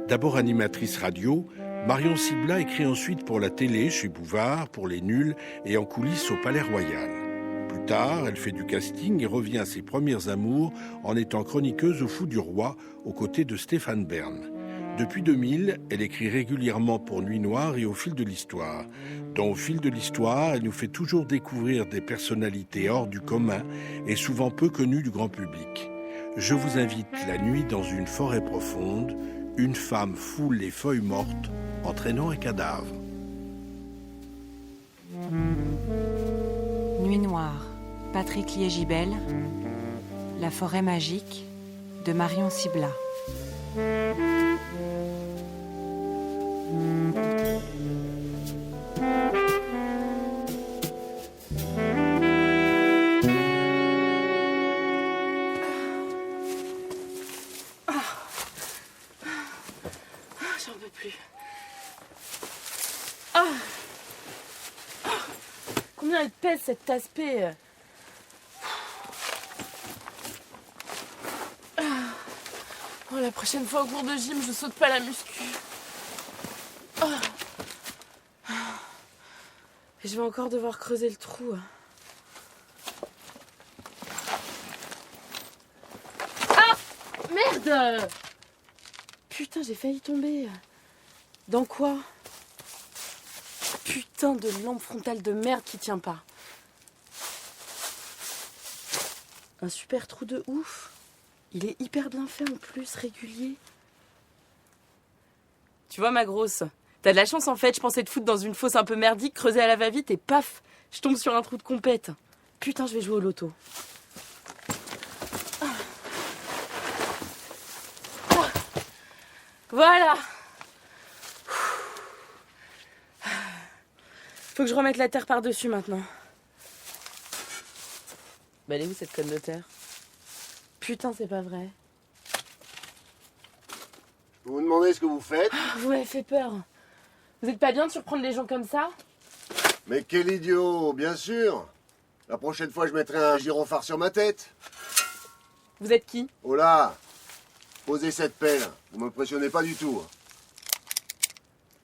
D'abord animatrice radio, Marion Cibla écrit ensuite pour la télé, chez Bouvard, pour Les Nuls et en coulisses au Palais Royal. Plus tard, elle fait du casting et revient à ses premières amours en étant chroniqueuse au Fou du Roi, aux côtés de Stéphane Bern. Depuis 2000, elle écrit régulièrement pour Nuit Noire et Au Fil de l'Histoire. Dans Au Fil de l'Histoire, elle nous fait toujours découvrir des personnalités hors du commun et souvent peu connues du grand public. Je vous invite la nuit dans une forêt profonde. Une femme foule les feuilles mortes en traînant un cadavre. Nuit Noire, Patrick Liégibel, La forêt magique de Marion Cibla. J'en peux plus. Combien elle pèse cette tasse P? Oh, la prochaine fois au cours de gym, je saute pas la muscu. Et je vais encore devoir creuser le trou. Ah! Merde! Putain, j'ai failli tomber. Dans quoi? Putain de lampe frontale de merde qui tient pas. Un super trou de ouf. Il est hyper bien fait en plus, régulier. Tu vois ma grosse, t'as de la chance en fait, je pensais te foutre dans une fosse un peu merdique, creuser à la va-vite et paf, je tombe sur un trou de compète. Putain, je vais jouer au loto. Voilà. Faut que je remette la terre par-dessus maintenant. Bah elle est où cette conne de terre? Putain, c'est pas vrai. Vous vous demandez ce que vous faites? Vous m'avez fait peur. Vous êtes pas bien de surprendre les gens comme ça? Mais quel idiot, bien sûr. La prochaine fois, je mettrai un gyrophare sur ma tête. Vous êtes qui? Oh là, posez cette pelle. Vous m'impressionnez pas du tout.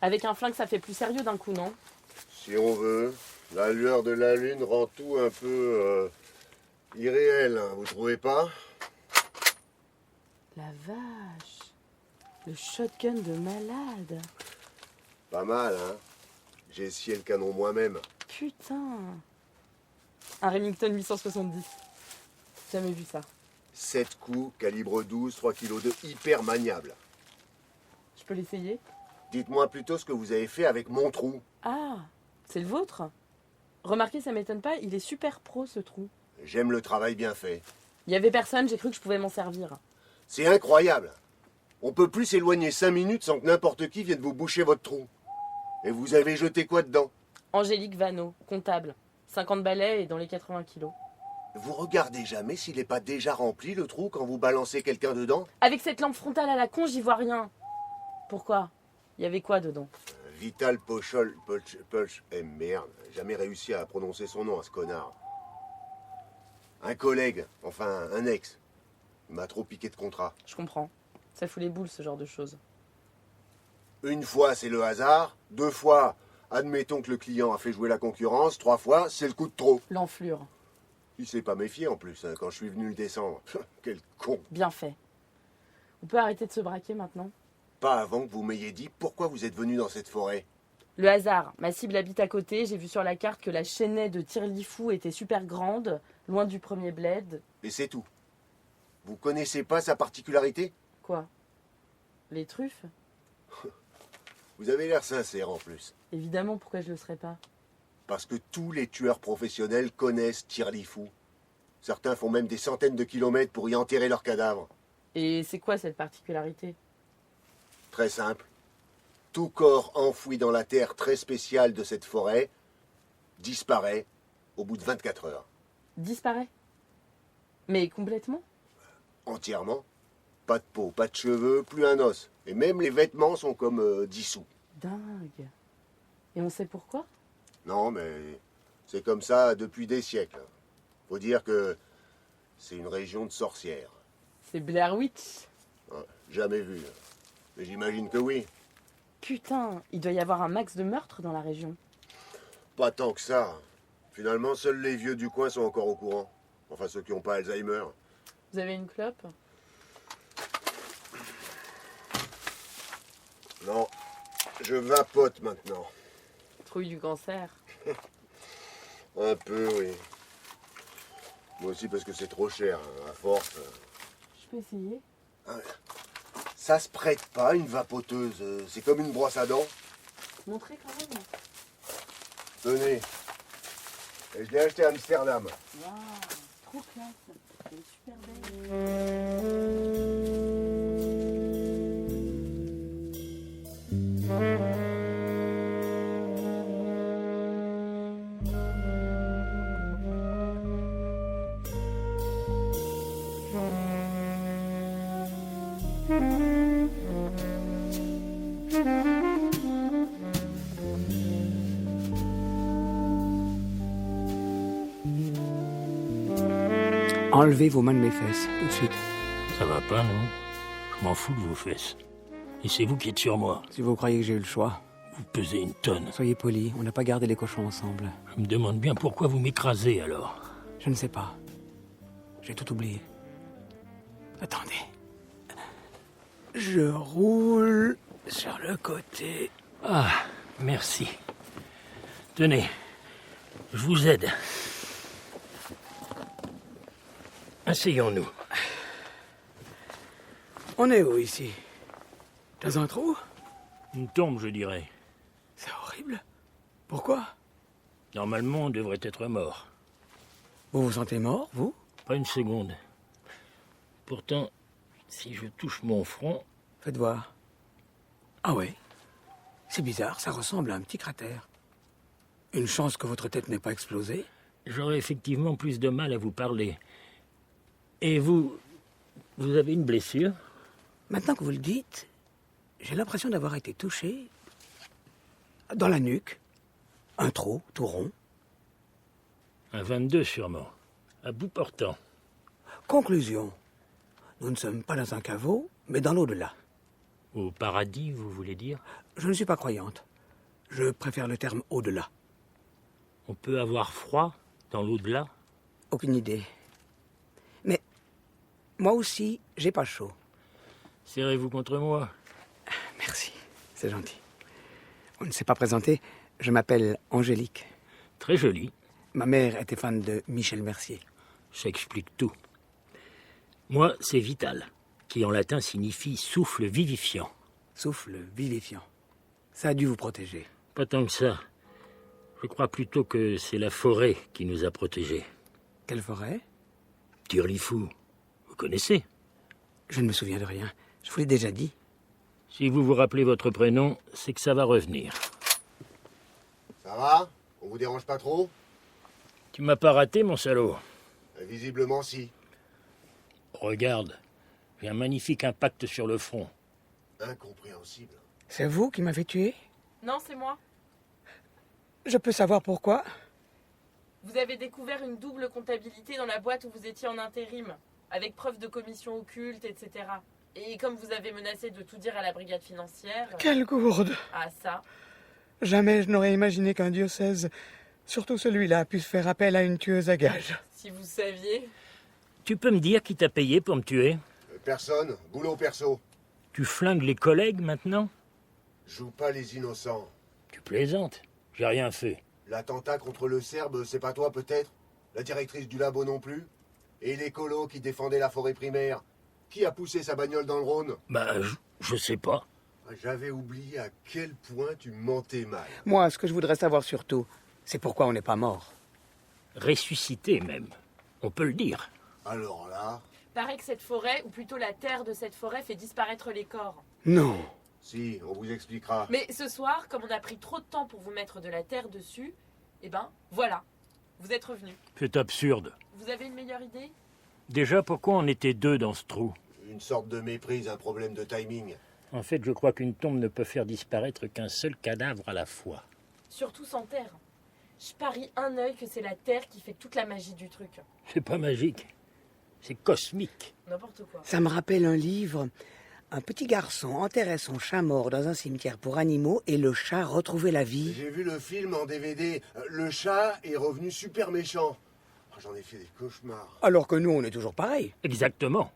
Avec un flingue, ça fait plus sérieux d'un coup, non? Si on veut, la lueur de la lune rend tout un peu irréel, hein, vous trouvez pas? La vache. Le shotgun de malade. Pas mal, hein. J'ai scié le canon moi-même. Putain. Un Remington 870. Jamais vu ça. 7 coups, calibre 12, 3 kg de hyper maniable. Je peux l'essayer? Dites-moi plutôt ce que vous avez fait avec mon trou. Ah, c'est le vôtre? Remarquez, ça m'étonne pas, il est super pro ce trou. J'aime le travail bien fait. Il y avait personne, j'ai cru que je pouvais m'en servir. C'est incroyable. On peut plus s'éloigner 5 minutes sans que n'importe qui vienne vous boucher votre trou. Et vous avez jeté quoi dedans? Angélique Vanneau, comptable. 50 balais et dans les 80 kilos. Vous regardez jamais s'il n'est pas déjà rempli le trou quand vous balancez quelqu'un dedans? Avec cette lampe frontale à la con, j'y vois rien. Pourquoi? Il y avait quoi dedans? Vital Pochol... Eh merde, jamais réussi à prononcer son nom à ce connard. Un collègue, enfin un ex. Il m'a trop piqué de contrat. Je comprends. Ça fout les boules, ce genre de choses. Une fois, c'est le hasard. 2 fois, admettons que le client a fait jouer la concurrence. 3 fois, c'est le coup de trop. L'enflure. Il s'est pas méfié en plus, hein, quand je suis venu le descendre. Quel con. Bien fait. On peut arrêter de se braquer maintenant? Pas avant que vous m'ayez dit pourquoi vous êtes venu dans cette forêt. Le hasard. Ma cible habite à côté. J'ai vu sur la carte que la chênaie de Tirlifou était super grande, loin du premier bled. Et c'est tout. Vous connaissez pas sa particularité? Quoi? Les truffes? Vous avez l'air sincère en plus. Évidemment, pourquoi je le serais pas? Parce que tous les tueurs professionnels connaissent Tirlifou. Certains font même des centaines de kilomètres pour y enterrer leurs cadavres. Et c'est quoi cette particularité? Très simple. Tout corps enfoui dans la terre très spéciale de cette forêt disparaît au bout de 24 heures. Disparaît? Mais complètement? Entièrement. Pas de peau, pas de cheveux, plus un os. Et même les vêtements sont comme dissous. Dingue. Et on sait pourquoi? Non, mais c'est comme ça depuis des siècles. Faut dire que c'est une région de sorcières. C'est Blair Witch. Ouais, jamais vu. Mais j'imagine que oui. Putain, il doit y avoir un max de meurtres dans la région. Pas tant que ça. Finalement, seuls les vieux du coin sont encore au courant. Enfin, ceux qui n'ont pas Alzheimer. Vous avez une clope? Non, je vapote maintenant. Trouille du cancer. Un peu, oui. Moi aussi parce que c'est trop cher, hein, à force. Je peux essayer? Ça se prête pas, une vapoteuse. C'est comme une brosse à dents. Montrez quand même. Tenez. Et je l'ai acheté à Amsterdam. Waouh, trop classe. Elle est super belle. Enlevez vos mains de mes fesses, tout de suite. Ça va pas, non? Je m'en fous de vos fesses. Et c'est vous qui êtes sur moi. Si vous croyez que j'ai eu le choix, Vous pesez une tonne. soyez polis, on n'a pas gardé les cochons ensemble. Je me demande bien pourquoi vous m'écrasez alors. Je ne sais pas. J'ai tout oublié. Attendez. Je roule sur le côté. Ah, merci. Tenez, je vous aide. Asseyons-nous. On est où ici? Dans un trou? Une tombe, je dirais. C'est horrible. Pourquoi? Normalement, on devrait être mort. Vous vous sentez mort, vous? Pas une seconde. Pourtant, si je touche mon front, Faites voir. Ah ouais. C'est bizarre, ça ressemble à un petit cratère. Une chance que votre tête n'ait pas explosé. j'aurais effectivement plus de mal à vous parler. Et vous avez une blessure? Maintenant que vous le dites, j'ai l'impression d'avoir été touché dans la nuque. Un trou, tout rond. Un 22 sûrement. À bout portant. Conclusion. Nous ne sommes pas dans un caveau, mais dans l'au-delà. Au paradis, vous voulez dire? Je ne suis pas croyante. Je préfère le terme au-delà. On peut avoir froid dans l'au-delà? Aucune idée. Mais moi aussi, j'ai pas chaud. Serrez-vous contre moi. Merci, c'est gentil. On ne s'est pas présenté. Je m'appelle Angélique. Très joli. Ma mère était fan de Michel Mercier. Ça explique tout. Moi, c'est vital, qui en latin signifie souffle vivifiant. Souffle vivifiant. Ça a dû vous protéger. Pas tant que ça. Je crois plutôt que c'est la forêt qui nous a protégés. Quelle forêt? Turlifou, vous connaissez? Je ne me souviens de rien. Je vous l'ai déjà dit. Si vous vous rappelez votre prénom, c'est que ça va revenir. Ça va? On vous dérange pas trop? Tu m'as pas raté, mon salaud. Visiblement, si. Regarde, j'ai un magnifique impact sur le front. Incompréhensible. C'est vous qui m'avez tué? Non, c'est moi. Je peux savoir pourquoi? Vous avez découvert une double comptabilité dans la boîte où vous étiez en intérim, avec preuve de commission occulte, etc. Et comme vous avez menacé de tout dire à la brigade financière... Quelle gourde! Ah, ça. Jamais je n'aurais imaginé qu'un diocèse, surtout celui-là, puisse faire appel à une tueuse à gages. Si vous saviez... Tu peux me dire qui t'a payé pour me tuer? Personne, boulot perso. Tu flingues les collègues maintenant? Joue pas les innocents. Tu plaisantes. J'ai rien fait. L'attentat contre le Serbe, c'est pas toi peut-être? La directrice du labo non plus? Et l'écolo qui défendait la forêt primaire? Qui a poussé sa bagnole dans le Rhône? Bah, je sais pas. J'avais oublié à quel point tu mentais mal. Moi, ce que je voudrais savoir surtout, c'est pourquoi on n'est pas mort. Ressuscité même. On peut le dire. Alors là... Paraît que cette forêt, ou plutôt la terre de cette forêt, fait disparaître les corps. Non. Si, on vous expliquera. Mais ce soir, comme on a pris trop de temps pour vous mettre de la terre dessus, eh ben, voilà. Vous êtes revenus. C'est absurde. Vous avez une meilleure idée? Déjà, pourquoi on était deux dans ce trou? Une sorte de méprise, un problème de timing. En fait, je crois qu'une tombe ne peut faire disparaître qu'un seul cadavre à la fois. Surtout sans terre. Je parie un œil que c'est la terre qui fait toute la magie du truc. C'est pas magique. C'est cosmique. N'importe quoi. Ça me rappelle un livre, un petit garçon enterrait son chat mort dans un cimetière pour animaux et le chat retrouvait la vie. J'ai vu le film en DVD. Le chat est revenu super méchant. Oh, j'en ai fait des cauchemars. Alors que nous, on est toujours pareil. Exactement.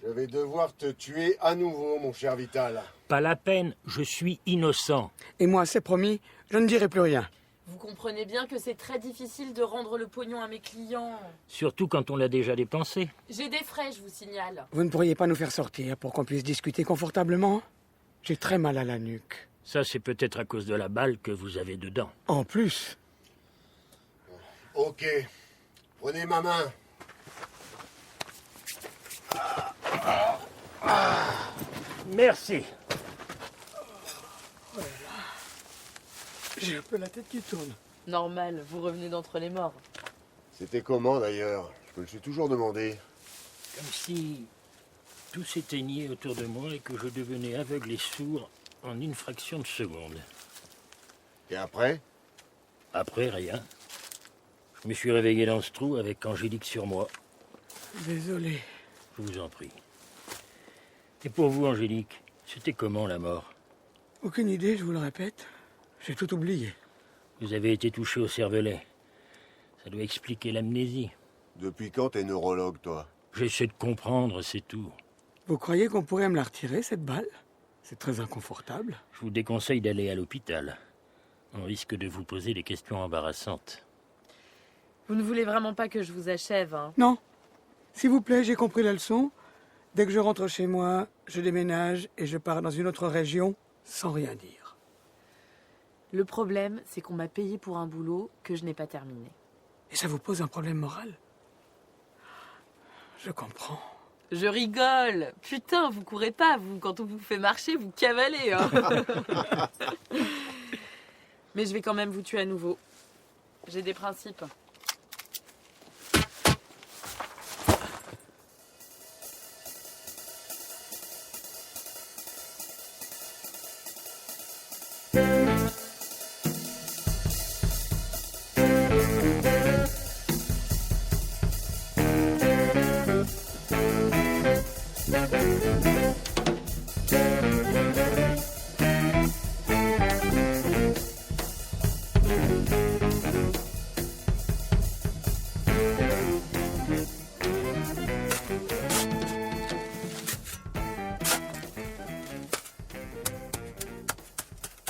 Je vais devoir te tuer à nouveau, mon cher Vital. Pas la peine, je suis innocent. Et moi, c'est promis, je ne dirai plus rien. Vous comprenez bien que c'est très difficile de rendre le pognon à mes clients. Surtout quand on l'a déjà dépensé. J'ai des frais, je vous signale. Vous ne pourriez pas nous faire sortir pour qu'on puisse discuter confortablement? J'ai très mal à la nuque. Ça, c'est peut-être à cause de la balle que vous avez dedans. En plus, Ok. Prenez ma main. Merci. j'ai un peu la tête qui tourne. Normal, vous revenez d'entre les morts. C'était comment d'ailleurs? Je me le suis toujours demandé. Comme si tout s'éteignait autour de moi et que je devenais aveugle et sourd en une fraction de seconde. Et après? Après, rien. Je me suis réveillé dans ce trou avec Angélique sur moi. Désolé. Je vous en prie. Et pour vous, Angélique, c'était comment la mort? Aucune idée, je vous le répète. J'ai tout oublié. Vous avez été touché au cervelet. Ça doit expliquer l'amnésie. Depuis quand t'es neurologue, toi? J'essaie de comprendre, c'est tout. Vous croyez qu'on pourrait me la retirer, cette balle? C'est très inconfortable. Je vous déconseille d'aller à l'hôpital. On risque de vous poser des questions embarrassantes. Vous ne voulez vraiment pas que je vous achève, hein? Non. S'il vous plaît, j'ai compris la leçon. Dès que je rentre chez moi, je déménage et je pars dans une autre région sans rien dire. Le problème, c'est qu'on m'a payé pour un boulot que je n'ai pas terminé. Et ça vous pose un problème moral? Je comprends. Je rigole. Putain, vous courez pas, vous. Quand on vous fait marcher, vous cavalez, hein. Mais je vais quand même vous tuer à nouveau. J'ai des principes.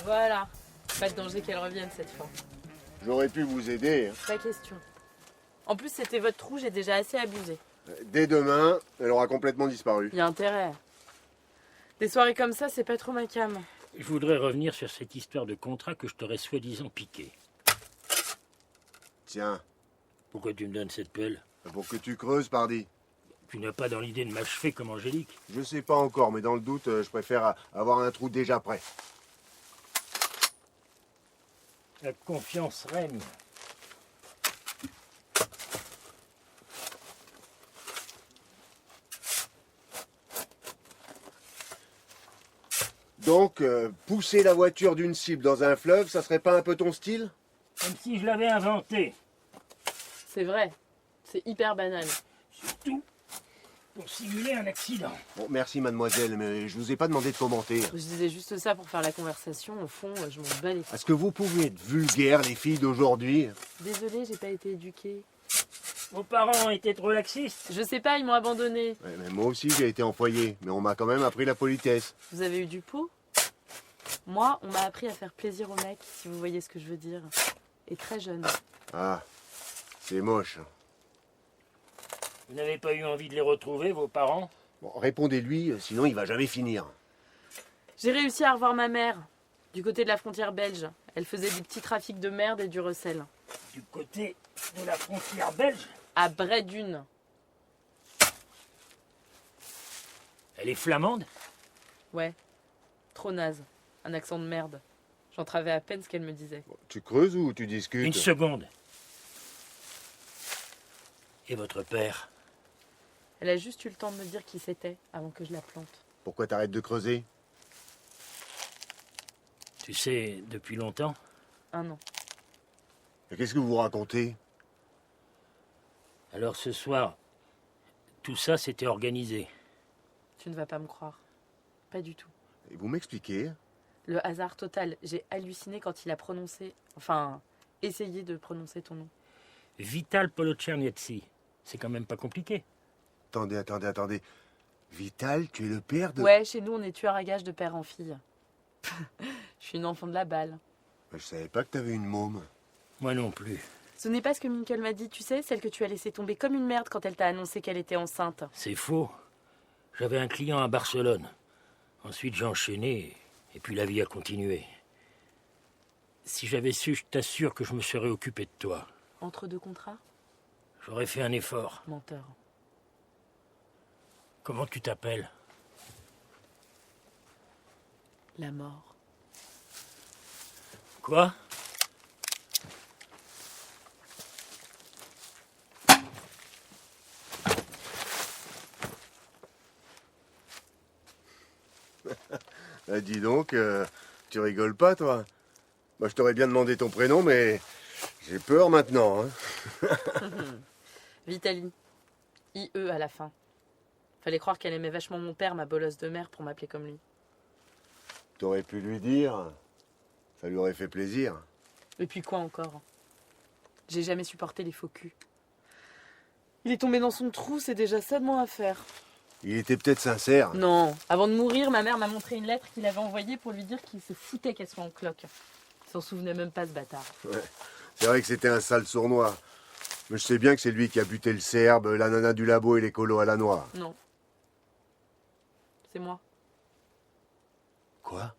Voilà. Pas de danger qu'elle revienne cette fois. J'aurais pu vous aider. Hein. Pas question. En plus, c'était votre trou, j'ai déjà assez abusé. Dès demain, elle aura complètement disparu. Il y a intérêt. Des soirées comme ça, c'est pas trop ma came. Je voudrais revenir sur cette histoire de contrat que je t'aurais soi-disant piqué. Tiens, Pourquoi tu me donnes cette pelle? pour que tu creuses, pardi. Tu n'as pas dans l'idée de m'achever comme Angélique? Je sais pas encore, mais dans le doute, je préfère avoir un trou déjà prêt. La confiance règne. Donc, pousser la voiture d'une cible dans un fleuve, ça serait pas un peu ton style? Comme si je l'avais inventé. C'est vrai. C'est hyper banal. Surtout pour simuler un accident. Bon, merci mademoiselle, mais je vous ai pas demandé de commenter. Je disais juste ça pour faire la conversation. Au fond, je m'en bats les couilles. Est-ce que vous pouvez être vulgaires, les filles d'aujourd'hui? Désolée, j'ai pas été éduquée. Vos parents étaient trop laxistes. Je sais pas, ils m'ont abandonnée. Ouais, mais moi aussi, j'ai été employé, mais on m'a quand même appris la politesse. Vous avez eu du pot? Moi, on m'a appris à faire plaisir aux mecs, si vous voyez ce que je veux dire. Et très jeune. Ah, c'est moche. Vous n'avez pas eu envie de les retrouver, vos parents? Bon, répondez-lui, sinon il va jamais finir. J'ai réussi à revoir ma mère, du côté de la frontière belge. Elle faisait du petit trafic de merde et du recel. Du côté de la frontière belge? À Bray-Dunes. Elle est flamande? Ouais. Trop naze. Un accent de merde. J'entravais à peine ce qu'elle me disait. Tu creuses ou tu discutes? Une seconde. Et votre père? Elle a juste eu le temps de me dire qui c'était avant que je la plante. Pourquoi t'arrêtes de creuser? Tu sais, depuis longtemps? 1 an. Et qu'est-ce que vous racontez? Alors ce soir, tout ça s'était organisé. Tu ne vas pas me croire. pas du tout. Et vous m'expliquez? Le hasard total. J'ai halluciné quand il a prononcé, enfin, essayé de prononcer ton nom. Vital Polotchernietsi. C'est quand même pas compliqué. Attendez. Vital, tu es le père de... Ouais, chez nous, on est tueur à gages de père en fille. Je suis une enfant de la balle. Je savais pas que t'avais une môme. Moi non plus. Ce n'est pas ce que Minkel m'a dit, tu sais, celle que tu as laissée tomber comme une merde quand elle t'a annoncé qu'elle était enceinte. C'est faux. J'avais un client à Barcelone. Ensuite, j'ai enchaîné, et puis la vie a continué. Si j'avais su, je t'assure que je me serais occupé de toi. Entre deux contrats? J'aurais fait un effort. Menteur. Comment tu t'appelles? La mort. Quoi? Dis donc, tu rigoles pas, toi? Moi, je t'aurais bien demandé ton prénom, mais j'ai peur maintenant. Hein. Vitali. IE à la fin. Fallait croire qu'elle aimait vachement mon père, ma bolosse de mère, pour m'appeler comme lui. T'aurais pu lui dire. Ça lui aurait fait plaisir. Et puis quoi encore? J'ai jamais supporté les faux culs. Il est tombé dans son trou, c'est déjà ça de moins à faire. Il était peut-être sincère. Non. Avant de mourir, ma mère m'a montré une lettre qu'il avait envoyée pour lui dire qu'il se foutait qu'elle soit en cloque. Il s'en souvenait même pas, ce bâtard. Ouais. C'est vrai que c'était un sale sournois. Mais je sais bien que c'est lui qui a buté le Serbe, la nana du labo et les colos à la noix. Non. C'est moi. Quoi?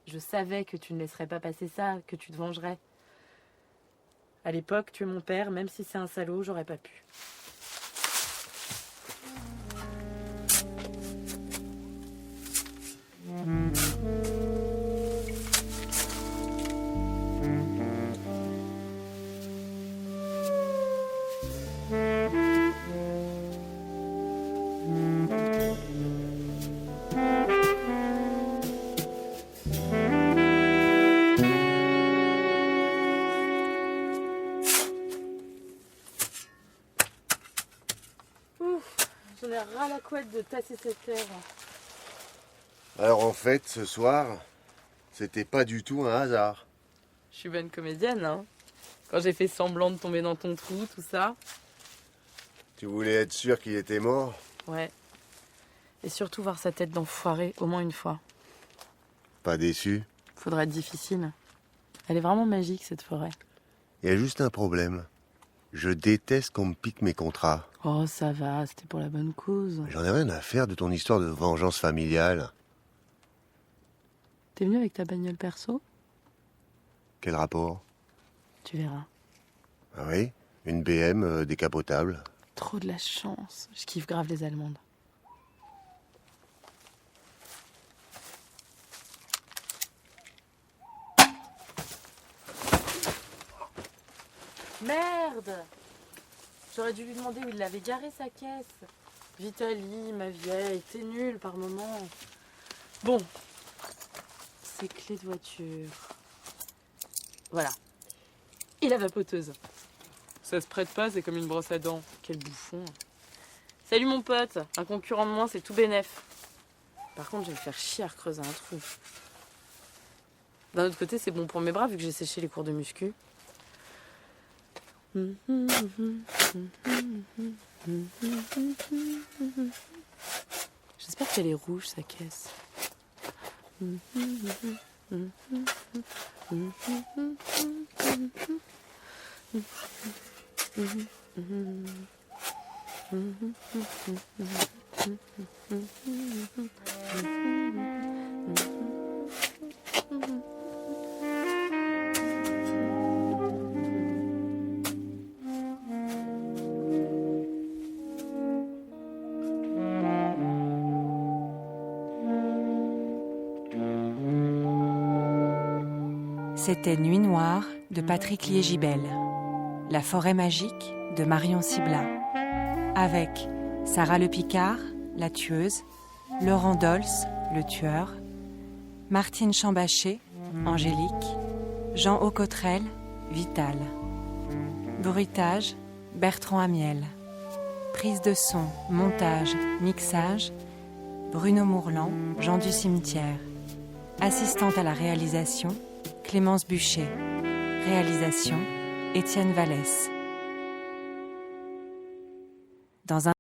Je savais que tu ne laisserais pas passer ça, que tu te vengerais. À l'époque, tu es mon père, même si c'est un salaud, j'aurais pas pu. J'en ai ras la couette de tasser cette terre. Alors en fait, ce soir, c'était pas du tout un hasard. Je suis bonne comédienne, hein. Quand j'ai fait semblant de tomber dans ton trou, tout ça. Tu voulais être sûr qu'il était mort? Ouais. Et surtout voir sa tête d'enfoiré au moins une fois. Pas déçu? Faudra être difficile. Elle est vraiment magique, cette forêt. Il y a juste un problème. Je déteste qu'on me pique mes contrats. Oh, ça va, c'était pour la bonne cause. J'en ai rien à faire de ton histoire de vengeance familiale. T'es venu avec ta bagnole perso? Quel rapport? Tu verras. Ah oui? Une BM décapotable. Trop de la chance. Je kiffe grave les Allemandes. Merde! J'aurais dû lui demander où il avait garé sa caisse. Vitali, ma vieille, t'es nulle par moment. Bon. Ses clés de voiture. Voilà. Et la vapoteuse. Ça se prête pas, c'est comme une brosse à dents. Quel bouffon. Salut mon pote. Un concurrent de moins, c'est tout bénef. Par contre, je vais me faire chier à creuser un trou. D'un autre côté, c'est bon pour mes bras vu que j'ai séché les cours de muscu. J'espère qu'elle est rouge, sa caisse. C'était Nuit Noire de Patrick Liégibel, La forêt magique de Marion Cibla, avec Sarah Le Picard, la tueuse, Laurent Dols, le tueur, Martine Chambaché, Angélique, Jean Aucotrel, Vital. Bruitage, Bertrand Amiel. Prise de son, montage, mixage, Bruno Mourlan, Jean du Cimetière. Assistante à la réalisation, Clémence Bûcher. Réalisation, Étienne Vallès. Dans un